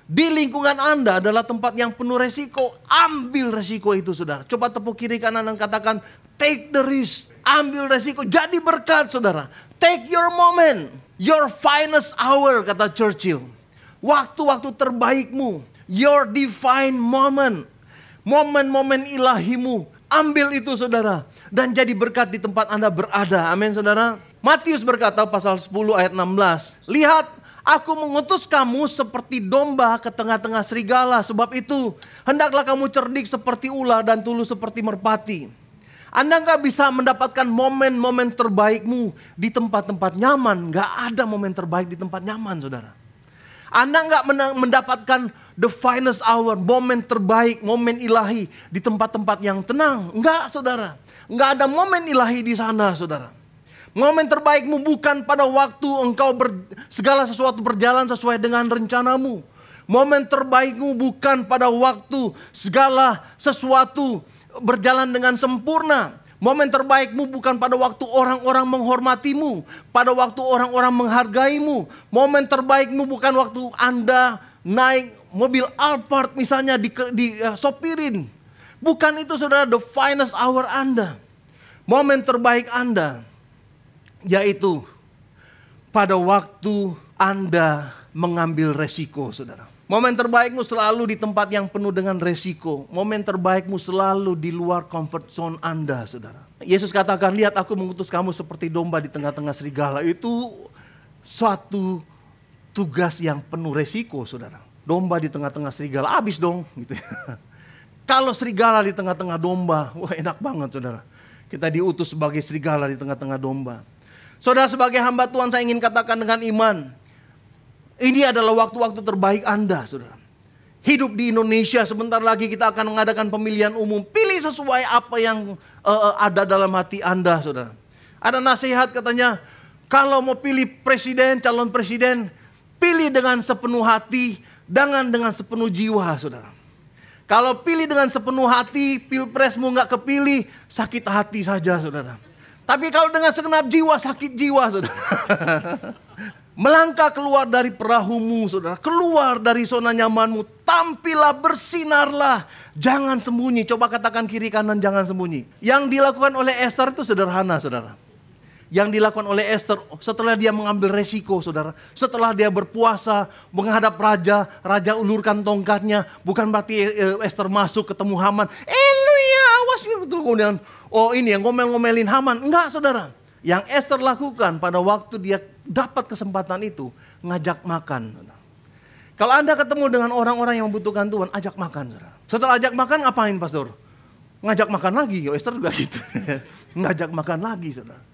Di lingkungan Anda adalah tempat yang penuh resiko. Ambil resiko itu saudara. Coba tepuk kiri kanan dan katakan, take the risk. Ambil resiko, jadi berkat saudara. Take your moment, your finest hour kata Churchill. Waktu-waktu terbaikmu, your divine moment. Momen-momen ilahimu. Ambil itu saudara. Dan jadi berkat di tempat Anda berada. Amin saudara. Matius berkata pasal 10 ayat 16. Lihat, Aku mengutus kamu seperti domba ke tengah-tengah serigala. Sebab itu, hendaklah kamu cerdik seperti ular dan tulus seperti merpati. Anda nggak bisa mendapatkan momen-momen terbaikmu di tempat-tempat nyaman. Nggak ada momen terbaik di tempat nyaman, saudara. Anda nggak mendapatkan the finest hour, momen terbaik, momen ilahi di tempat-tempat yang tenang. Nggak, saudara. Nggak ada momen ilahi di sana, saudara. Momen terbaikmu bukan pada waktu engkau segala sesuatu berjalan sesuai dengan rencanamu. Momen terbaikmu bukan pada waktu segala sesuatu berjalan dengan sempurna. Momen terbaikmu bukan pada waktu orang-orang menghormatimu, pada waktu orang-orang menghargaimu. Momen terbaikmu bukan waktu Anda naik mobil Alphard misalnya sopirin. Bukan itu, saudara, the finest hour Anda. Momen terbaik Anda yaitu pada waktu Anda mengambil resiko, saudara. Momen terbaikmu selalu di tempat yang penuh dengan resiko. Momen terbaikmu selalu di luar comfort zone Anda, saudara. Yesus katakan, lihat aku mengutus kamu seperti domba di tengah-tengah serigala. Itu suatu tugas yang penuh resiko, saudara. Domba di tengah-tengah serigala, habis dong. Gitu. Kalau serigala di tengah-tengah domba, wah enak banget, saudara. Kita diutus sebagai serigala di tengah-tengah domba. Saudara, sebagai hamba Tuhan saya ingin katakan dengan iman, ini adalah waktu-waktu terbaik Anda, saudara. Hidup di Indonesia, sebentar lagi kita akan mengadakan pemilihan umum. Pilih sesuai apa yang ada dalam hati Anda, saudara. Ada nasihat katanya, kalau mau pilih presiden, calon presiden, pilih dengan sepenuh hati, jangan dengan sepenuh jiwa, saudara. Kalau pilih dengan sepenuh hati, pilpresmu nggak kepilih, sakit hati saja, saudara. Tapi kalau dengan segenap jiwa, sakit jiwa, saudara. Melangkah keluar dari perahumu, saudara. Keluar dari zona nyamanmu. Tampillah, bersinarlah. Jangan sembunyi. Coba katakan kiri kanan, jangan sembunyi. Yang dilakukan oleh Esther itu sederhana, saudara. Yang dilakukan oleh Esther setelah dia mengambil resiko, saudara. Setelah dia berpuasa menghadap raja. Raja ulurkan tongkatnya. Bukan berarti Esther masuk ketemu Haman. Eluya, awas. Kemudian, oh ini yang ngomel-ngomelin Haman. Enggak, saudara. Yang Esther lakukan pada waktu dia dapat kesempatan itu, ngajak makan. Kalau Anda ketemu dengan orang-orang yang membutuhkan Tuhan, ajak makan, saudara. Setelah ajak makan, ngapain, pastor? Ngajak makan lagi. Esther juga gitu. Ngajak makan lagi, saudara.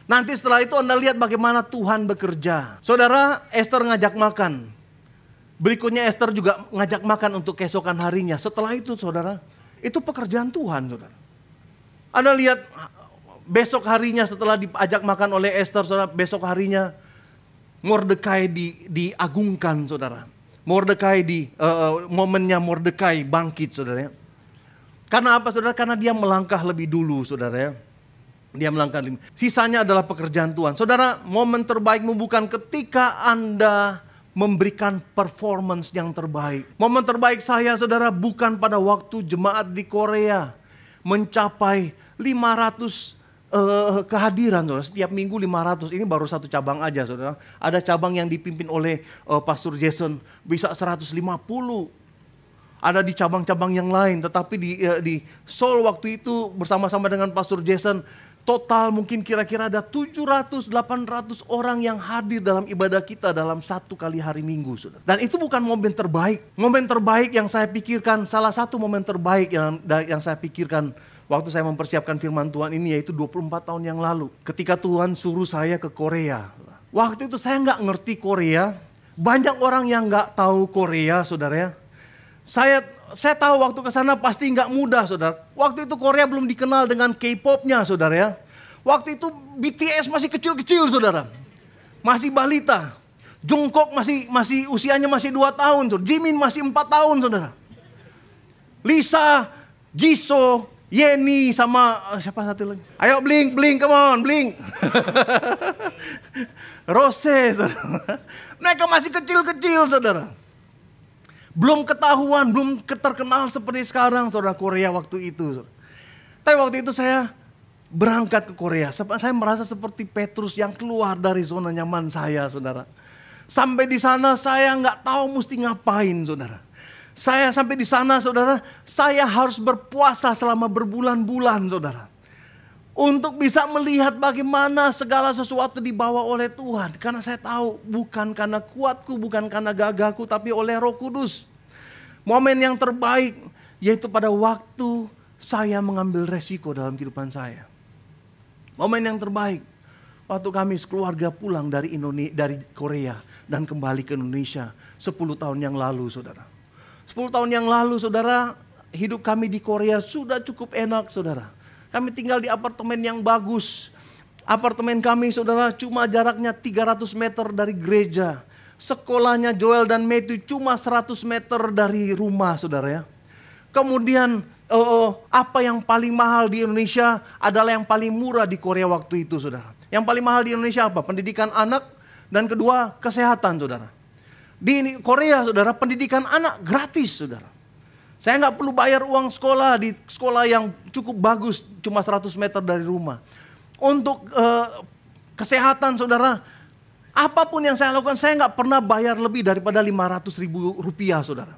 Nanti setelah itu Anda lihat bagaimana Tuhan bekerja. Saudara, Esther ngajak makan. Berikutnya Esther juga ngajak makan untuk keesokan harinya. Setelah itu, saudara, itu pekerjaan Tuhan, saudara. Anda lihat besok harinya setelah diajak makan oleh Esther, saudara, besok harinya Mordekai diagungkan, saudara. Mordekai momennya Mordekai bangkit, saudara. Karena apa, saudara? Karena dia melangkah lebih dulu, saudara, ya. Dia melangkah lebih. Sisanya adalah pekerjaan Tuhan. Saudara, momen terbaikmu bukan ketika Anda memberikan performance yang terbaik. Momen terbaik saya, saudara, bukan pada waktu jemaat di Korea mencapai 500 kehadiran, saudara. Setiap minggu 500. Ini baru satu cabang aja, saudara. Ada cabang yang dipimpin oleh Pastor Jason, bisa 150. Ada di cabang-cabang yang lain. Tetapi di Seoul waktu itu bersama-sama dengan Pastor Jason, total mungkin kira-kira ada 700-800 orang yang hadir dalam ibadah kita dalam satu kali hari Minggu, saudara. Dan itu bukan momen terbaik. Momen terbaik yang saya pikirkan, salah satu momen terbaik yang saya pikirkan waktu saya mempersiapkan firman Tuhan ini, yaitu 24 tahun yang lalu. Ketika Tuhan suruh saya ke Korea. Waktu itu saya nggak ngerti Korea. Banyak orang yang nggak tahu Korea, saudara. Saya tahu waktu ke sana pasti nggak mudah, saudara. Waktu itu Korea belum dikenal dengan K-popnya, saudara, ya. Waktu itu BTS masih kecil-kecil, saudara. Masih balita. Jungkook masih usianya masih 2 tahun, saudara. Jimin masih 4 tahun, saudara. Lisa, Jisoo, Yeni sama siapa satu lagi? Ayo Blink, come on, Blink. Rose, saudara. Mereka masih kecil-kecil, saudara. Belum ketahuan, belum terkenal seperti sekarang, saudara, Korea waktu itu. Tapi waktu itu saya berangkat ke Korea. Saya merasa seperti Petrus yang keluar dari zona nyaman saya, saudara. Sampai di sana saya nggak tahu mesti ngapain, saudara. Saya sampai di sana, saudara, saya harus berpuasa selama berbulan-bulan, saudara. Untuk bisa melihat bagaimana segala sesuatu dibawa oleh Tuhan. Karena saya tahu bukan karena kuatku, bukan karena gagahku, tapi oleh Roh Kudus. Momen yang terbaik yaitu pada waktu saya mengambil resiko dalam kehidupan saya. Momen yang terbaik waktu kami sekeluarga pulang dari Korea dan kembali ke Indonesia 10 tahun yang lalu, saudara. 10 tahun yang lalu, saudara, hidup kami di Korea sudah cukup enak, saudara. Kami tinggal di apartemen yang bagus. Apartemen kami, saudara, cuma jaraknya 300 meter dari gereja. Sekolahnya Joel dan Matthew cuma 100 meter dari rumah, saudara ya. Kemudian apa yang paling mahal di Indonesia adalah yang paling murah di Korea waktu itu, saudara. Yang paling mahal di Indonesia apa? Pendidikan anak, dan kedua kesehatan, saudara. Di Korea, saudara, pendidikan anak gratis, saudara. Saya nggak perlu bayar uang sekolah di sekolah yang cukup bagus, cuma 100 meter dari rumah. Untuk kesehatan, saudara, apapun yang saya lakukan, saya nggak pernah bayar lebih daripada 500.000 rupiah, saudara.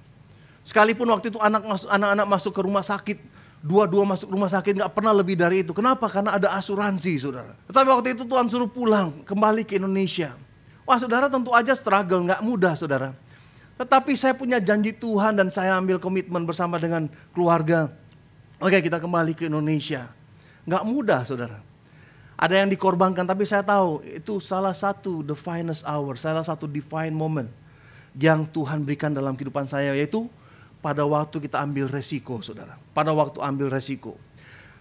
Sekalipun waktu itu anak-anak masuk ke rumah sakit, dua-dua masuk rumah sakit, nggak pernah lebih dari itu. Kenapa? Karena ada asuransi, saudara. Tetapi waktu itu Tuhan suruh pulang, kembali ke Indonesia. Wah, saudara, tentu aja struggle, nggak mudah, saudara. Tetapi saya punya janji Tuhan dan saya ambil komitmen bersama dengan keluarga. Oke, kita kembali ke Indonesia. Nggak mudah, saudara. Ada yang dikorbankan, tapi saya tahu itu salah satu the finest hour, salah satu divine moment yang Tuhan berikan dalam kehidupan saya, yaitu pada waktu kita ambil resiko, saudara. Pada waktu ambil resiko.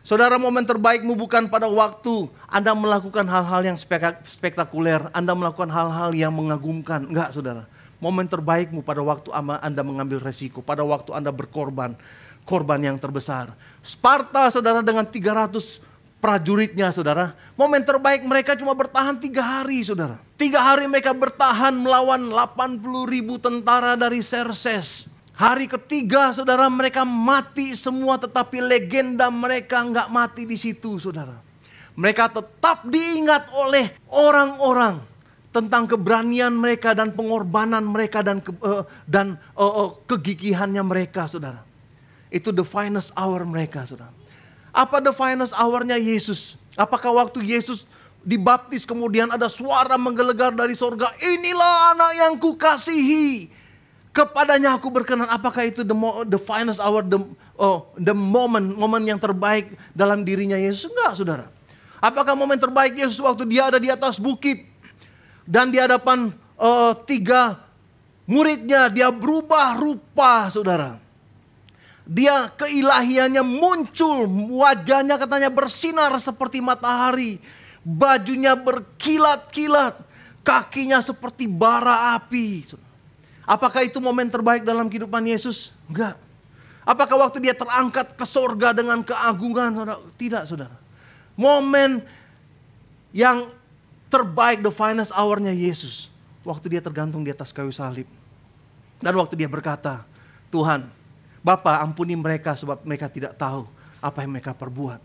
Saudara, momen terbaikmu bukan pada waktu Anda melakukan hal-hal yang spektakuler, Anda melakukan hal-hal yang mengagumkan. Enggak, saudara. Momen terbaikmu pada waktu Anda mengambil resiko, pada waktu Anda berkorban, korban yang terbesar. Sparta, saudara, dengan 300 prajuritnya, saudara. Momen terbaik mereka cuma bertahan 3 hari, saudara. 3 hari mereka bertahan melawan 80.000 tentara dari Xerxes. Hari ketiga, saudara, mereka mati semua, tetapi legenda mereka nggak mati di situ, saudara. Mereka tetap diingat oleh orang-orang tentang keberanian mereka dan pengorbanan mereka dan kegigihannya mereka, saudara. Itu the finest hour mereka, saudara. Apa the finest hour-nya Yesus? Apakah waktu Yesus dibaptis kemudian ada suara menggelegar dari sorga, inilah anak yang kukasihi, kepadanya aku berkenan. Apakah itu the finest hour, the moment yang terbaik dalam dirinya Yesus? Enggak, saudara. Apakah momen terbaik Yesus waktu dia ada di atas bukit dan di hadapan 3 muridnya, dia berubah rupa, saudara. Dia keilahiannya muncul, wajahnya katanya bersinar seperti matahari, bajunya berkilat-kilat, kakinya seperti bara api. Apakah itu momen terbaik dalam kehidupan Yesus? Enggak. Apakah waktu dia terangkat ke sorga dengan keagungan? Tidak, saudara. Momen yang terbaik, the finest hour-nya Yesus, waktu dia tergantung di atas kayu salib. Dan waktu dia berkata, Tuhan, Bapa, ampuni mereka sebab mereka tidak tahu apa yang mereka perbuat.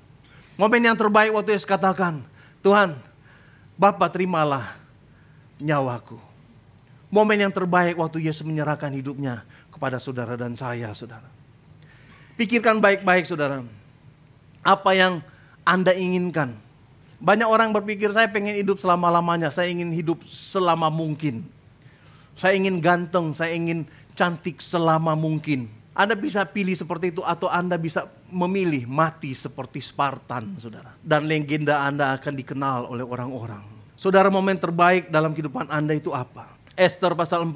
Momen yang terbaik waktu Yesus katakan, Tuhan, Bapa, terimalah nyawaku. Momen yang terbaik waktu Yesus menyerahkan hidupnya kepada saudara dan saya, saudara. Pikirkan baik-baik, saudara. Apa yang Anda inginkan? Banyak orang berpikir, saya pengen hidup selama-lamanya, saya ingin hidup selama mungkin. Saya ingin ganteng, saya ingin cantik selama mungkin. Anda bisa pilih seperti itu, atau Anda bisa memilih mati seperti Spartan, saudara. Dan legenda Anda akan dikenal oleh orang-orang. Saudara, momen terbaik dalam kehidupan Anda itu apa? Esther pasal 4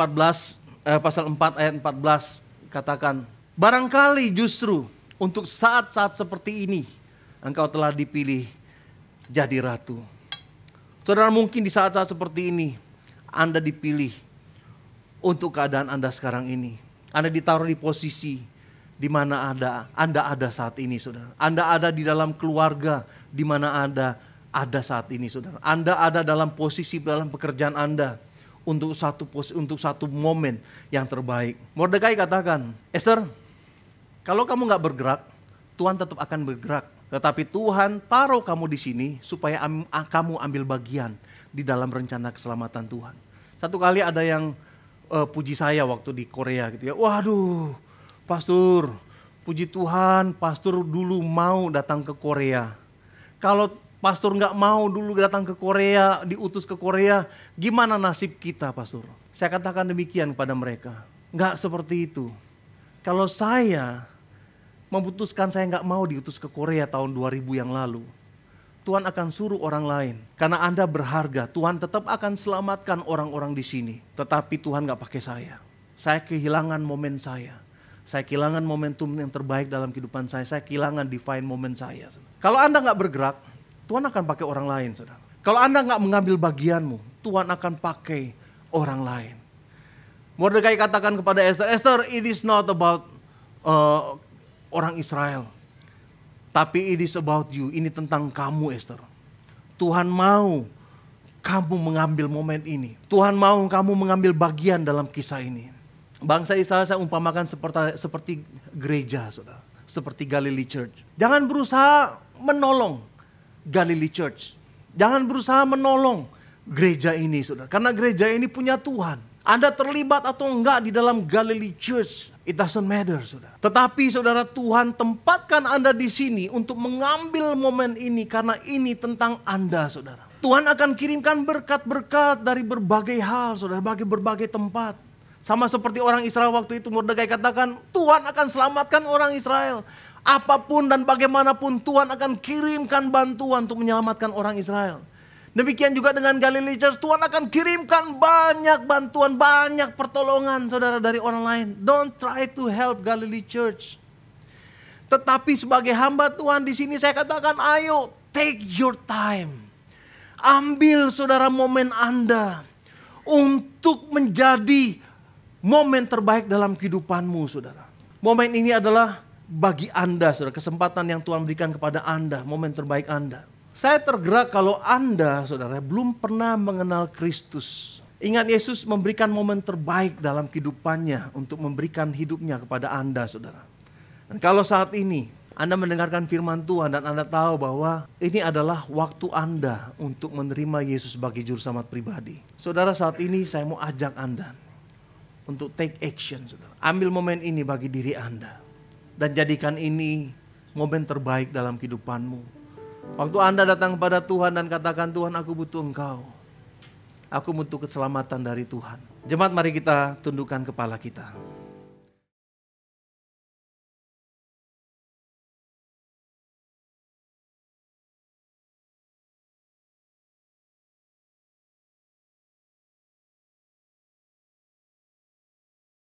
ayat 14 katakan, barangkali justru untuk saat-saat seperti ini, engkau telah dipilih jadi ratu. Saudara, mungkin di saat-saat seperti ini Anda dipilih untuk keadaan Anda sekarang ini. Anda ditaruh di posisi di mana Anda ada saat ini, saudara. Anda ada di dalam keluarga di mana Anda ada saat ini, saudara. Anda ada dalam posisi dalam pekerjaan Anda untuk satu momen yang terbaik. Mordekai katakan, Esther, kalau kamu nggak bergerak, Tuhan tetap akan bergerak. Tetapi Tuhan taruh kamu di sini supaya kamu ambil bagian di dalam rencana keselamatan Tuhan. Satu kali ada yang puji saya waktu di Korea gitu ya. Waduh, pastor, puji Tuhan, pastor dulu mau datang ke Korea. Kalau pastor nggak mau dulu datang ke Korea, diutus ke Korea. Gimana nasib kita, pastor? Saya katakan demikian kepada mereka. Nggak seperti itu. Kalau saya memutuskan saya nggak mau diutus ke Korea tahun 2000 yang lalu, Tuhan akan suruh orang lain. Karena Anda berharga, Tuhan tetap akan selamatkan orang-orang di sini. Tetapi Tuhan nggak pakai saya. Saya kehilangan momen saya. Saya kehilangan momentum yang terbaik dalam kehidupan saya. Saya kehilangan divine moment saya. Kalau Anda nggak bergerak, Tuhan akan pakai orang lain, saudara. Kalau Anda nggak mengambil bagianmu, Tuhan akan pakai orang lain. Mordekai katakan kepada Esther, Esther, it is not about orang Israel. Tapi it is about you. Ini tentang kamu, Esther. Tuhan mau kamu mengambil momen ini. Tuhan mau kamu mengambil bagian dalam kisah ini. Bangsa Israel saya umpamakan seperti gereja, saudara. Seperti Galilee Church. Jangan berusaha menolong Galilee Church. Jangan berusaha menolong gereja ini, saudara. Karena gereja ini punya Tuhan. Anda terlibat atau enggak di dalam Galilee Church, it doesn't matter, saudara. Tetapi saudara, Tuhan tempatkan Anda di sini untuk mengambil momen ini karena ini tentang Anda, saudara. Tuhan akan kirimkan berkat-berkat dari berbagai hal, saudara, bagi berbagai tempat. Sama seperti orang Israel waktu itu, Mordekai katakan, Tuhan akan selamatkan orang Israel. Apapun dan bagaimanapun Tuhan akan kirimkan bantuan untuk menyelamatkan orang Israel. Demikian juga dengan Galilee Church, Tuhan akan kirimkan banyak bantuan, banyak pertolongan saudara dari orang lain. Don't try to help Galilee Church. Tetapi sebagai hamba Tuhan di sini saya katakan, ayo take your time. Ambil saudara momen Anda untuk menjadi momen terbaik dalam kehidupanmu, saudara. Momen ini adalah bagi Anda, saudara, kesempatan yang Tuhan berikan kepada Anda, momen terbaik Anda. Saya tergerak kalau Anda, saudara, belum pernah mengenal Kristus. Ingat, Yesus memberikan momen terbaik dalam kehidupannya untuk memberikan hidupnya kepada Anda, saudara. Dan kalau saat ini Anda mendengarkan firman Tuhan dan Anda tahu bahwa ini adalah waktu Anda untuk menerima Yesus sebagai juru selamat pribadi. Saudara, saat ini saya mau ajak Anda untuk take action, saudara. Ambil momen ini bagi diri Anda. Dan jadikan ini momen terbaik dalam kehidupanmu. Waktu Anda datang kepada Tuhan dan katakan, Tuhan, aku butuh Engkau. Aku butuh keselamatan dari Tuhan. Jemaat, mari kita tundukkan kepala kita.